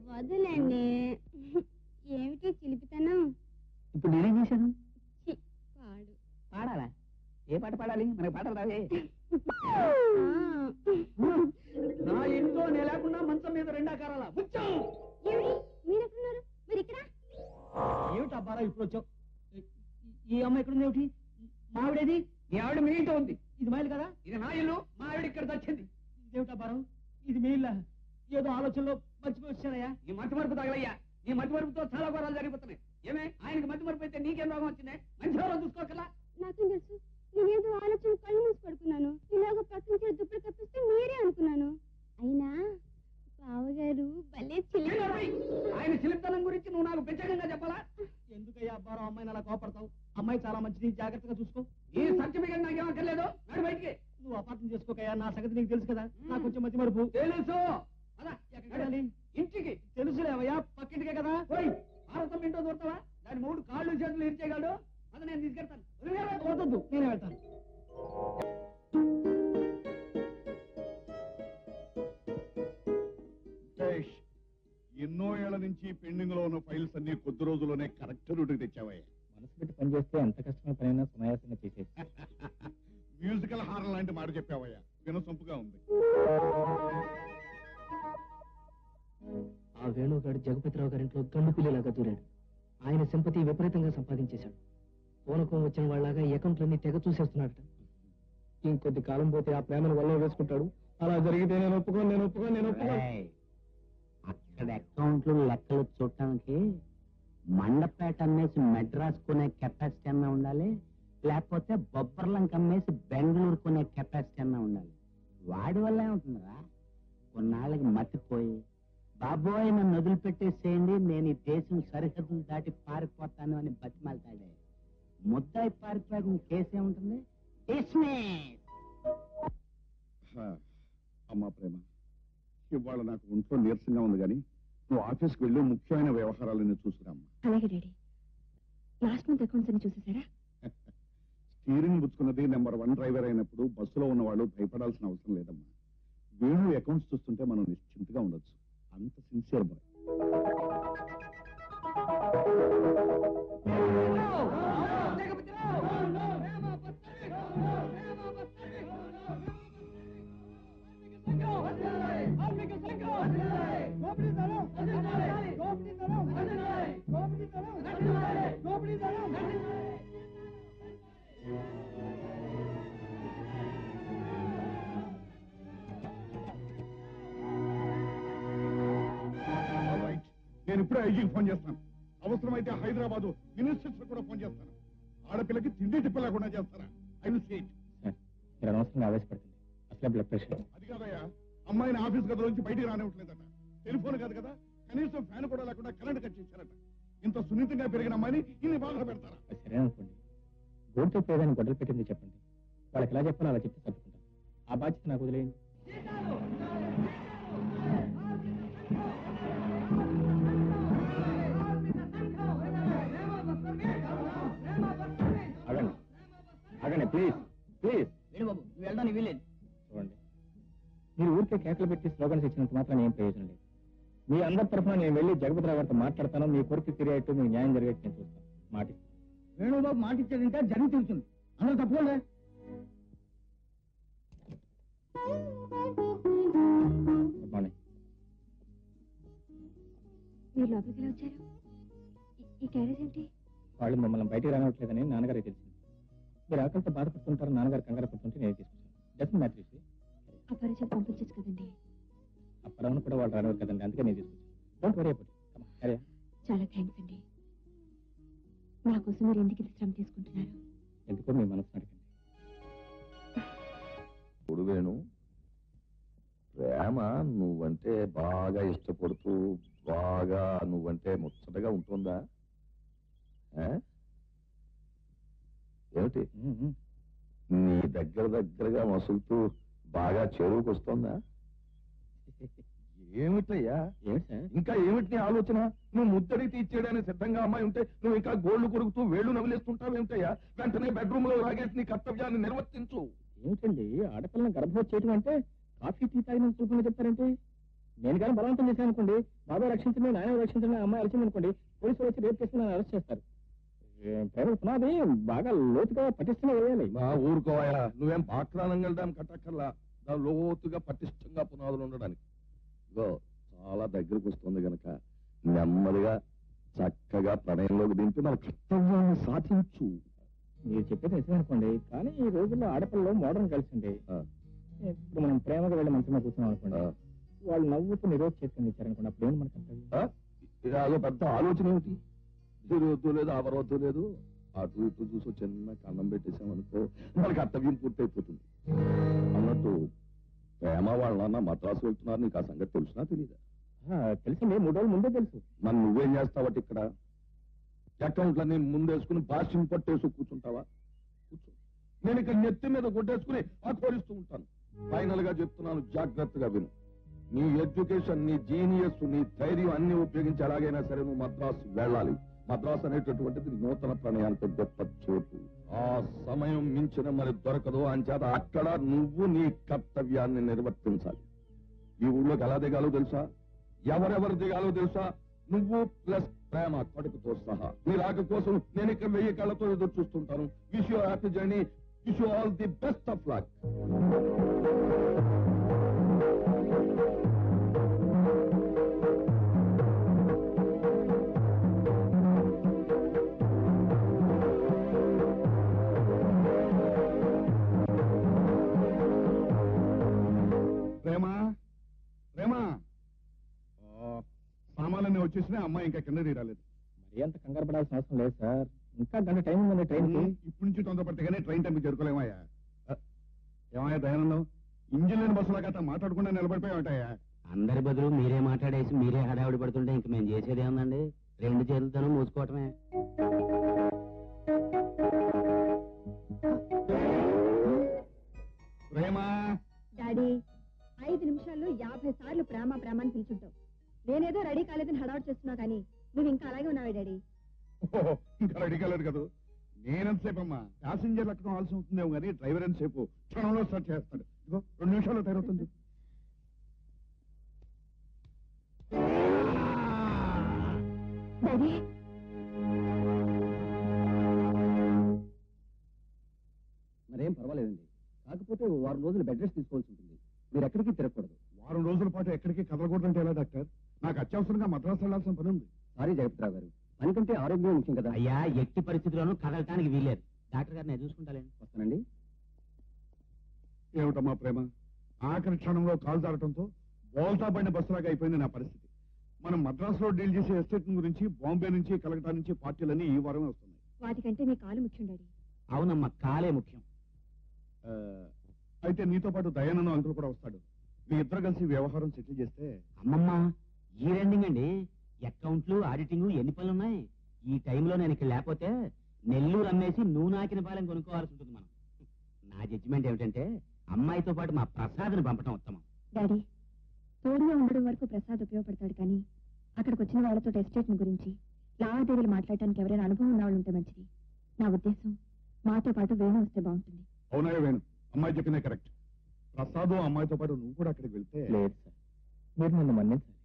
వదలండి. ఏమిటి చిలిపితనం? ఇప్పుడు నేనేం చేశాను? పాడు. పాడాలా? ఏ పాట పాడాలి? మనకి పాటలు రావే. నా ఇంట్లో నేను లేకుండా మంచం మీద రెండాకారాల మీరెక్కడున్నారు? మరి ఇక్కడ ఏమిటి అబ్బారా ఇప్పుడు వచ్చావు? ఈ అమ్మాయి ఇక్కడ ఉంది ఏమిటి? మావిడేది? మీ ఆవిడ మీ ఇంట్లో ఉంది. ఇది మా ఇల్లు కదా? ఇది నా ఇల్లు. మా ఆవిడ ఇక్కడ తెచ్చింది. ఇదేమిటి అబ్బారం? ఇది మీ ఇల్లా? ఏదో ఆలోచనలో మర్చిపోయి వచ్చానయ్యా. ఈ మట్టి మరుపు తగలయ్యా. ఈ మట్టి మరుపుతో చాలా ఘోరాలు జరిగిపోతున్నాయి. ఏమే ఆయనకి మట్టి మరుపు అయితే నీకేం రోగం వచ్చిందే? మంచి రోజు చూసుకోకలా. నాకేం తెలుసు? నేనేదో ఆలోచన కళ్ళు మూసి పడుకున్నాను. ఇలాగ పక్కన చేసి దుప్పటి కప్పిస్తే మీరే అనుకున్నాను. అయినా బావగారు భలే చిలిపి. ఆయన చిలిపితనం గురించి నువ్వు నాకు ప్రత్యేకంగా చెప్పాలా? ఎందుకయ్యా అబ్బారావు అమ్మాయిని అలా కోపడతావు? అమ్మాయి చాలా మంచిది, జాగ్రత్తగా చూసుకో. ఈ సర్టిఫికెట్ నాకేం అక్కర్లేదు. నాడు బయటికి. నువ్వు అపార్థం చేసుకోకయ్యా. నా సంగతి నీకు తెలుసు కదా. నాకు కొంచెం మధ్య మరుపు తెలుసు. ఇంటికి తెలుసులేవయ్యా. పక్కింటికే కదా. పోయి భారతం ఇంటో దూరతావా? దాని 3 కాళ్ళు చేతులు ఇచ్చేయగాడు. అది నేను తీసుకెళ్తాను. వద్దు, నేనే వెళ్తాను. ఎన్నో ఏళ్ల నుంచి పెండింగ్ లో ఉన్న ఫైల్స్ అన్ని కొద్ది రోజుల్లోనే కరెక్ట్ రూట్కి తెచ్చావయ్యా. మనసు పెట్టి పనిచేస్తే ఎంత కష్టమైన పనైనా సునాయాసంగా చేసేది. మ్యూజికల్ హార్ లాంటి మాట చెప్పావయ్యా. వినసొంపుగా ఉంది. ఆ వేణుగాడు జగపతిరావు గారింట్లో గండు పిల్లిలాగా దూరాడు. ఆయన సింపతి విపరీతంగా సంపాదించేశాడు. పూనకం వచ్చిన వాళ్ళగా అకౌంట్లన్నీ తెగ చూసేస్తున్నాడట. ఇంకొద్ది కాలం పోతే ఆ ప్రేమను వల్ల వేసుకుంటాడు. అలా జరిగితే నేను ఒప్పుకోను. అక్కడ అకౌంట్లు లెక్కలు చూడటానికి మండపేట అమ్మేసి మెడ్రాస్ కొనే కెపాసిటీ అన్నా ఉండాలి, లేకపోతే బొబ్బర్లంక అమ్మేసి బెంగళూరు కొనే కెపాసిటీ అన్నా ఉండాలి. వాడి వల్ల ఏమవుతుందిరా? కొన్నాళ్ళకి మతిపోయి బాబోయ్ నన్ను వదిలిపెట్టేసేయండి, నేను ఈ దేశం సరిహద్దులు దాటి పారిపోతాను అని బతిమాలతాడే. ముద్దాయి పారిపోయాక కేసు ఏముంటుంది? అమ్మా ప్రేమ, ఇవాళ నాకు ఒంట్లో నీరసంగా ఉంది కానీ నువ్వు ఆఫీస్కి వెళ్ళి ముఖ్యమైన వ్యవహారాలన్నీ చూసుకురామ్మా. అలాగే డాడీ. లాస్ట్ మంత్ అకౌంట్స్ అన్ని చూసేసారా? స్టీరింగ్ పుచ్చుకున్నది నెంబర్ 1 డ్రైవర్ అయినప్పుడు బస్సులో ఉన్న వాళ్ళు భయపడాల్సిన అవసరం లేదమ్మా. వేణు అకౌంట్స్ చూస్తుంటే మనం నిశ్చింతగా ఉండొచ్చు. అంత సిన్సియర్ బాయ్. నేను ఇప్పుడే ఐజీకి ఫోన్ చేస్తాను. అవసరమైతే హైదరాబాద్ మినిస్టర్స్ కూడా ఫోన్ చేస్తాను. ఆడపిల్లకి తిండి తిప్పలేకుండా చేస్తారా? I will see it. మీరు అనవసరంగా ఆవేశపడుతుంది. అసలే బ్లడ్ ప్రెషర్. అది కాదయ్యా, అమ్మాయిని ఆఫీస్ గదిలోంచి బయటికి రానివ్వట్లేదట. టెలిఫోన్ కాదు కదా, కనీసం ఫ్యాన్ కూడా లేకుండా కరెంట్ కట్ చేశారట. ఇంత సున్నితంగా పెరిగిన అమ్మాయిని ఇన్ని బాధలు పెడతారా? సరే అనుకోండి. గోడుతో పేదని గొడవలు పెట్టింది చెప్పండి. వాళ్ళకి ఎలా చెప్పాలో అలా చెప్తే సర్దుకుంటాం. ఆ బాధ్యత నాకు వదిలేయండి. ఆగండి ప్లీజ్ ప్లీజ్. వేణుబాబు, నువ్వు వెళ్ళడానికి వీల్లేదు. చూడండి, మీరు ఊరికే కేకలు పెట్టి స్లోగన్స్ ఇచ్చినంత మాత్రం ఏం ప్రయోజనం లేదు. మీ అందరి తరఫున నేను వెళ్ళి జగపతిరావు గారితో మాట్లాడతాను. మీ కోరిక తిరిగేట్టు మీకు న్యాయం జరిగేట్టు నేను చూస్తాను. మాటిస్తాను. వేణుబాబు మాట ఇచ్చాడంటే జరిగి తీరుతుంది. అందరూ తప్పకుండా. Good morning. మీరు లోపలికి ఎలా వచ్చారు? ఈ క్యారేజ్ ఏంటి? వాళ్ళు మమ్మల్ని బయటికి రానివ్వట్లేదని నాన్నగారికి తెలిసింది. మీరు ఆకలితో బాధపడుతుంటారు, నాన్నగారు కంగారు పడుతుంటే నేను తీసుకొచ్చాను. Doesn't matter. అబ్బాయి చేతి పంపించచ్చు కదండి. అప్పుడవును కూడా వాళ్ళు రానివ్వరు కదండి, అందుకే నేను తీసుకొచ్చాను. Don't worry about it. చాలా థ్యాంక్స్ అండి. నా కోసం మీరు ఎందుకు శ్రమ తీసుకుంటున్నారు? ఎందుకో మీ మనసు అడగండి. ఇప్పుడు వేణు, ప్రేమ నువ్వంటే బాగా ఇష్టపడుతూ బాగా నువ్వంటే ముచ్చటగా ఉంటుందా? ఏమిటి నీ దగ్గరగా మసులుతూ బాగా చెరువుకు వస్తుందా? ఏమిటయ్యా ఏమిటి సార్? ఇంకా ఏమిటి నీ ఆలోచన? నువ్వు ముద్దడికి ఇచ్చేయడానికి సిద్ధంగా అమ్మాయి ఉంటే నువ్వు ఇంకా గోళ్లు కొరుకుతూ వేళ్లు నవిలేస్తుంటావు ఏమిటయ్యా? వెంటనే బెడ్రూమ్ లో లాగేసి నీ కర్తవ్యాన్ని నిర్వర్తించు. ఏమిటండి ఆడపిల్లని గర్భవతి చేయడం అంటే కాఫీ టీ తాగిన చూపుని చెప్తారంటే? నేను కానీ బలవంతం చేశాను అనుకోండి, బాబాయ్ రక్షించండి, నాయన రక్షించండి, అమ్మాయి అలసింది అనుకోండి, పోలీసులు వచ్చి రేపు చేసి నన్ను అరెస్ట్ చేస్తారు. ప్రేమ పునాది బాగా లోతుగా పటిష్టంగా వేయాలి. మా ఊరుకోవాయా, నువ్వేం బాక్రానంగల్ డ్యామ్ కట్టక్కర్లా, దాని లోతుగా పటిష్టంగా పునాదులు ఉండడానికి. ఇగో చాలా దగ్గరకు వస్తుంది గనక నెమ్మదిగా చక్కగా ప్రణయంలోకి దింపి మన కర్తవ్యాన్ని సాధించు. మీరు చెప్పేది నిజమే అనుకోండి, కానీ ఈ రోజుల్లో ఆడపిల్లలు మోడర్న్ కలిసిండి. ఇప్పుడు మనం ప్రేమగా వెళ్ళి మంచిగా కూర్చున్నాం అనుకోండి, వాళ్ళు నవ్వుతూ నిరోధ చేతిని ఇచ్చారనుకోండి, అప్పుడు ఏంటి మన కర్తవ్యం? అదో పెద్ద ఆలోచన ఏమిటి? తిరగొద్దు లేదు, అవరవద్దు లేదు, అటు ఇటు చూసి చిన్న కన్నం పెట్టేసామనుకో మన కర్తవ్యం పూర్తయిపోతుంది. అన్నట్టు ప్రేమ వాళ్ళ నాన్న మద్రాసు వెళ్తున్నారు, నీకు ఆ సంగతి తెలుసునా తెలీదా? తెలిసింది, 3 రోజుల ముందే తెలుసు. మరి నువ్వేం చేస్తావట ఇక్కడ? అకౌంట్లన్నీ ముందేసుకుని బాష్యం పట్టేసి కూర్చుంటావా? కూర్చో. నేను ఇక్కడ నెత్తి మీద కొట్టేసుకుని ఆకోరిస్తూ ఉంటాను. ఫైనల్ గా చెప్తున్నాను, జాగ్రత్తగా విను. నీ ఎడ్యుకేషన్, నీ జీనియస్, నీ ధైర్యం అన్ని ఉపయోగించి ఎలాగైనా సరే నువ్వు మద్రాసు వెళ్ళాలి. మద్రాసు అనేటటువంటిది నూతన ప్రణయానికి గొప్ప చోటు. ఆ సమయం మించిన మరి దొరకదు. అంచేత అక్కడ నువ్వు నీ కర్తవ్యాన్ని నిర్వర్తించాలి. ఈ ఊళ్ళోకి ఎలా దిగాలో తెలుసా? ఎవరెవరు దిగాలో తెలుసా? నువ్వు ప్లస్ ప్రేమ కడుపుతో సహా. మీ రాక కోసం నేను ఇక్కడ 1000 కళ్ళతో ఎదురు చూస్తుంటాను. Wish you happy journey, wish you all the best of luck. సామాన్లన్నీ వచ్చేసినా అమ్మాయి ఇంకా కింద తీరాలేదు. మరి అంత కంగారు పడాల్సిన అవసరం లేదు సార్, ఇంకా గంట టైం ఉందండి ట్రైన్ కి. ఇప్పటి నుంచి తొందరపడితే కానీ ట్రైన్ టైంకి చేరుకోలేమయ్యా. ఏమయ్యా దయానందం, ఇంజిన్ లేని బస్సులా గట్రా మాట్లాడకుండా నిలబడిపోయావటయ్యా? అందరి బదులు మీరే మాట్లాడేసి మీరే హడావిడి పడుతుంటే ఇంక మేము చేసేది ఏముందండి? 2 చేతులతోనూ మూసుకోవటమే. ప్రేమ డాడీ, 5 నిమిషాల్లో 50 సార్లు ప్రేమ ప్రేమ అని పిలుచుంటావు. నేనేదో రెడీ కాలేదని హడావుట్ చేస్తున్నా కానీ నువ్వు ఇంకా అలాగే ఉన్నావే డాడీ. ఇంకా రెడీ కాలేదు కదా. నేనంతసేపు అమ్మా, ప్యాసింజర్లు అక్కడ ఆల్సి అవుతుందేమో కానీ డ్రైవర్ ఎంతసేపు క్షణంలో స్టార్ట్ చేస్తాడు. ఇదిగో 2 నిమిషాల్లో తయారవుతుంది. డాడీ, మరేం పర్వాలేదండి, కాకపోతే 1 వారం రోజులు బెడ్ రెస్ట్ తీసుకోవాల్సి ఉంటుంది. మీరు ఎక్కడికి తిరగకూడదు. 1 వారం రోజుల పాటు ఎక్కడికి కదలకూడదంటే ఎలా డాక్టర్? నాకు అత్యవసరంగా మద్రాసు వెళ్లాల్సిన పని ఉంది. సారీ జగత్రావు గారు, పని కంటే ఆరోగ్యం ముఖ్యం కదా. అయ్యా, ఎట్టి పరిస్థితుల్లోనూ కదలటానికి వీలేదు. డాక్టర్ గారు నేను చూసుకుంటాలేండి. వస్తానండి. ఏమిటమ్మా ప్రేమ, ఆఖరి క్షణంలో కాలు జారటంతో బోల్తా పడిన బస్సులాగా అయిపోయింది నా పరిస్థితి. మనం మద్రాసులో డీల్ చేసే ఎస్టేట్ గురించి బాంబే నుంచి కలకటా నుంచి పార్టీలన్నీ ఈ వారమే వస్తున్నాయి. వాటికంటే మీ కాలు ముఖ్యం డాడీ. అవునమ్మా, కాలే ముఖ్యం. అయితే నీతో పాటు దయానందం అంకుల్ కూడా వస్తాడు. మీ ఇద్దరు కలిసి వ్యవహారం సెటిల్ చేస్తే. అమ్మమ్మ, ఈ రెండింగ్ అండి, అకౌంట్లు, ఆడిటింగ్, ఎన్ని పనులు ఉన్నాయి. ఈ టైంలో నేను ఇక్కడ లేకపోతే నెల్లూరు అమ్మేసి నువ్వు నాకిన పాలెం కొనుక్కోవాల్సి ఉంటుంది మనం. నా జడ్జిమెంట్ ఏమిటంటే అమ్మాయితో పాటు మా ప్రసాద్ని పంపటం ఉత్తమం. డాడీ, తోడుగా ఉండడం వరకు ప్రసాద్ ఉపయోగపడతాడు, కానీ అక్కడికి వచ్చిన వాళ్ళతో ఎస్టేట్ గురించి లావాదేవీలు మాట్లాడటానికి ఎవరైనా అనుభవం ఉన్న వాళ్ళు ఉంటే మంచిది. నా ఉద్దేశం, మాతో పాటు వేణు వస్తే బాగుంటుంది. అవునాయో వేణు, అమ్మాయి చెప్పిందే కరెక్ట్. ప్రసాద్ అమ్మాయితో పాటు నువ్వు కూడా అక్కడికి వెళ్తే. లేదు సార్, మీరు నన్ను మన్నించాలి.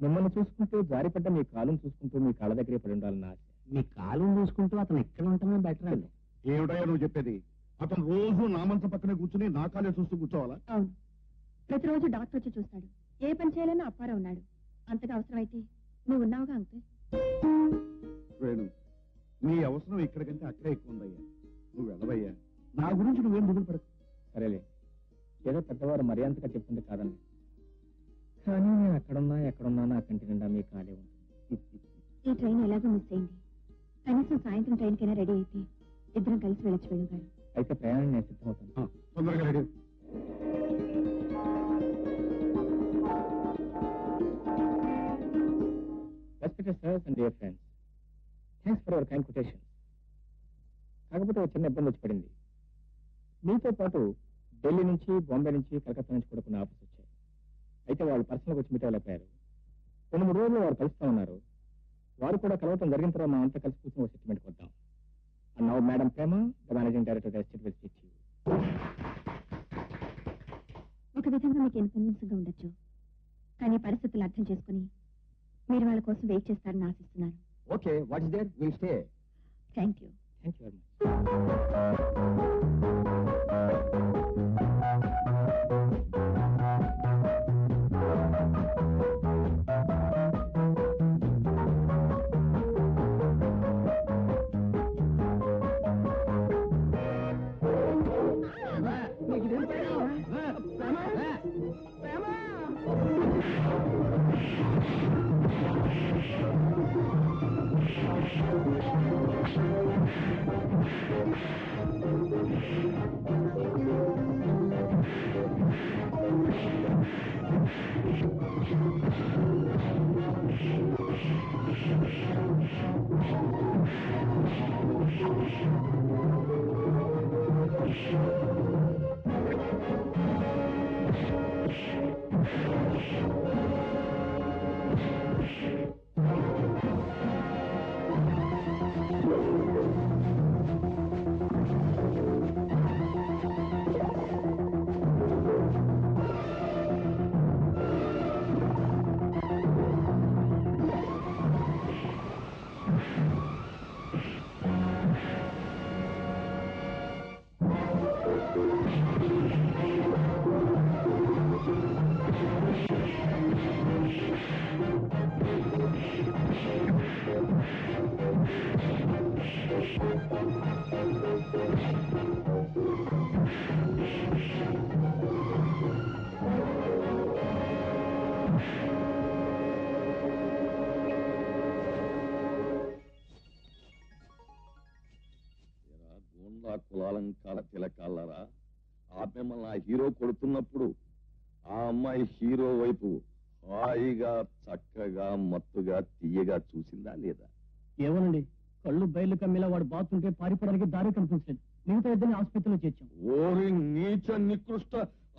మిమ్మల్ని చూసుకుంటూ జారిపడ్డ మీ కాలం చూసుకుంటూ మీ కాళ్ళ దగ్గరే పడి ఉండాలని ఆశ. మీ కాలం చూసుకుంటూ అతను ఎక్కడ ఉంటామో బెటర్ అండి. ఏమిటయ్యా నువ్వు చెప్పేది? అతను రోజు నా మంచం పక్కనే కూర్చుని నా కాలే చూస్తూ కూర్చోవాలా? అవును, ప్రతిరోజు డాక్టర్ వచ్చి చూస్తాడు. ఏ పని చేయాలన్నా అప్పారా ఉన్నాడు. అంతగా అవసరమైతే నువ్వు ఉన్నావుగా అంకుల్. వేణు, నీ అవసరం ఇక్కడికంటే అక్కడే ఎక్కువ ఉందయ్యా. నువ్వు వెళ్ళవయ్యా, నా గురించి నువ్వేం దిగులు పడకు. సరేలే, ఏదో పెద్దవారు మరీ అంతగా చెప్తుంటే కాదండి, కానీ నేను ఎక్కడున్నా నా కంటి నిండా మీ కాలే ఉంటుంది. ఈ ట్రైన్ ఎలాగో మిస్ అయింది. కనీసం సాయంత్రం ట్రైన్కైనా రెడీ అయితే ఇద్దరం కలిసి వెళ్ళొచ్చు వేణు గారు. అయితే ప్రయాణం నేను సిద్ధమవుతాను. తొందరగా ready. Respected sirs and dear friends, thanks for your kind quotation. కాకపోతే ఒక చిన్న ఇబ్బంది వచ్చి పడింది. మీతో పాటు ఢిల్లీ నుంచి, బాంబే నుంచి, కలకత్తా నుంచి కూడా కొన్ని ఆఫర్స్ వచ్చాయి. అయితే వాళ్ళు పర్సనల్గా వచ్చి మీట్ అవ్వలేకపోయారు. 2-3 రోజుల్లో వారు కలుస్తూ ఉన్నారు. వారు కూడా కలవటం జరిగిన తర్వాత మా అంతా కలిసి కూర్చొని ఒక సెటిల్మెంట్ కొద్దాం. And now madam Prema, the managing director of estate will speak to you. ఒక విధంగా మీకు ఇన్కన్వీనియన్స్గా ఉండొచ్చు, కానీ పరిస్థితులు అర్థం చేసుకుని మీరు వాళ్ళ కోసం వెయిట్ చేస్తారని ఆశిస్తున్నాను. Okay, what is there, will stay. Thank you. Thank you very much. కులాలంకాల తిలకాలరా, ఆ మిమ్మల్ని ఆ హీరో కొడుతున్నప్పుడు ఆ అమ్మాయి హీరో వైపు హాయిగా చక్కగా మత్తుగా తీయగా చూసిందా లేదా? ఏమోనండి, కళ్ళు బయలు కమ్మేలా వాడు బాతుంటే పారిపోవడానికి దారి కనిపించలేదు. మిగతా ఇద్దరిని ఆసుపత్రిలో చేర్చాం. ఓరి నీచ నికృష్ట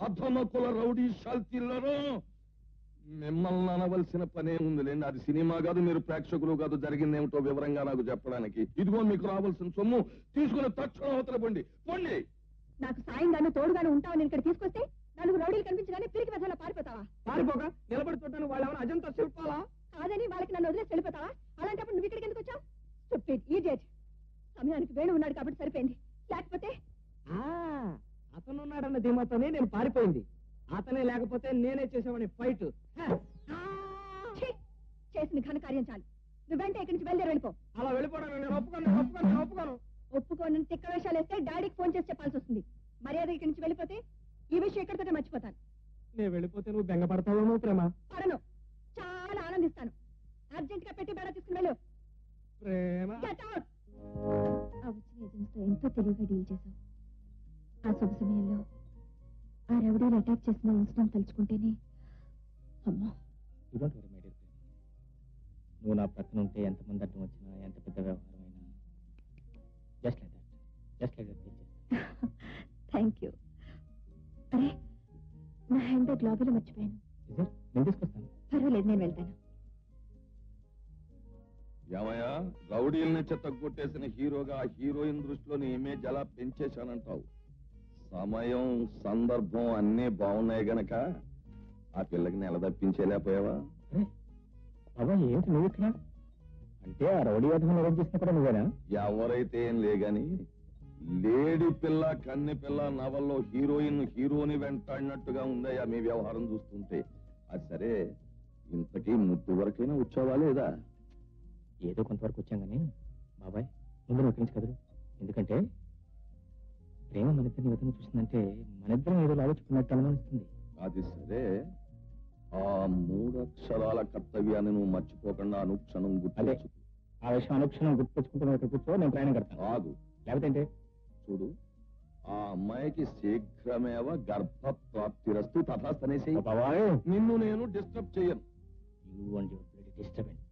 అధమ కుల రౌడీ శాల్తీలరో, మిమ్మల్ని అనవలసిన పనే ఉందిలేండి. అది సినిమా కాదు, మీరు ప్రేక్షకులు కాదు. జరిగిందేమిటో వివరంగా నాకు చెప్పడానికి. ఇదిగో మీకు రావాల్సిన సొమ్ము తీసుకుని తక్షణం అవతల పండి పొండి. నాకు సాయంగాను తోడుగాను ఉంటావని ఇక్కడ తీసుకొస్తే 4 రౌడీలు కనిపించగానే పిరికి వెధలా పారిపోతావా? పారిపోక నిలబడి చూడటాను వాళ్ళు ఏమైనా అజంతా శిల్పాలా? కాదని వాళ్ళకి నన్ను వదిలేసి వెళ్ళిపోతావా? అలాంటప్పుడు నువ్వు ఇక్కడికి ఎందుకు వచ్చావు? Stupid idiot. సమయానికి వేణు ఉన్నాడు కాబట్టి సరిపోయింది, లేకపోతే అతనున్నాడన్న ధీమాతోనే నేను పారిపోయింది. అతనే లేకపోతే నేనే చేసేవాడిని ఫైట్. ఛీ! చేసిన ఘనకార్యం చాలు. నువ్వెంటే ఇక్కడి నుంచి బయలుదేరి వెళ్ళిపో. అలా వెళ్ళిపోవడం నేను ఒప్పుకోను. ఒప్పుకోనని తిక్క వేషాలు వేస్తే డాడీకి ఫోన్ చేసి చెప్పాల్సి వస్తుంది. మర్యాద ఇక్కడి నుంచి వెళ్ళిపోతే ఈ విషయం ఎక్కడితోటే మర్చిపోతాను. నేను వెళ్ళిపోతే నువ్వు బెంగపడతావేమో ప్రేమ. పడను, చాలా ఆనందిస్తాను. అర్జెంట్ గా పెట్టి బేడా తీసుకుని వెళ్ళు. ప్రేమ Get out! ఆ వచ్చిన ఏజెంట్స్ తో ఎంతో తెలివిగా డీల్ చేశావు. ఆ శుభ సమయంలో ఆ రౌడీలు అటాక్ చేసిన ఇన్సిడెంట్ తలుచుకుంటేనే అమ్మో. You don't worry my dear. నువ్వు నా ప్రక్కన ఉంటే ఎంతమంది అడ్డం వచ్చినా, ఎంత పెద్ద వ్యవహారమైనా just like that thank you. అరే, నా హ్యాండ్ బ్యాగ్ లాబీలో మర్చిపోయాను. నేను తీసుకొస్తాను. పర్వాలేదు, నేను వెళ్తాను. ఏమయ్యా, రౌడీల్ని చెత్తగొట్టేసిన హీరోగా ఆ హీరోయిన్ దృష్టిలో నీ ఇమేజ్ ఎలా పెంచేశానంటావు? సమయం సందర్భం అన్నీ బాగున్నాయి గనక ఆ పిల్లకి నెల తప్పించేలేకపోయావా? బాబా, ఏంటి నువ్వు ఇక్కడ? అంటే ఆ రౌడీ అర్థం అరేంజ్ చేసిన కూడా నువ్వేనా? ఎవరైతే ఏం లేగాని లేడీ పిల్ల కన్నె పిల్ల నవల్లో హీరోని వెంటాడినట్టుగా ఉందయ్యా మీ వ్యవహారం చూస్తుంటే. అది సరే, ఇంతకీ ముద్దు వరకైనా వచ్చావా లేదా? ఏదో కొంతవరకు వచ్చాం కానీ బాబాయ్, ముందు నువ్వు ఇక్కడి నుంచి కదరు. ఎందుకంటే ప్రేమ మన ఇద్దరిని విధంగా చూసిందంటే మనిద్దరం ఏదో ఆలోచుకున్నట్టు అనుమానిస్తుంది. అది సరే, ఆ 3 అక్షరాల కర్తవ్యాన్ని నువ్వు మర్చిపోకుండా అనుక్షణం అదే గుర్తు. ఆ విషయం అనుక్షణం గుర్తుపెట్టుకుంటూ నువ్వు ఇక్కడ కూర్చో, నేను ప్రయాణం కడతాను. ఆగు, లేకపోతే ఏంటి? చూడు, ఆ అమ్మాయికి శీఘ్రమేవ గర్భప్రాప్తిరస్తు తథాస్తనేసి. బాబాయ్, నిన్ను నేను డిస్టర్బ్ చేయను. You and your bloody disturbance.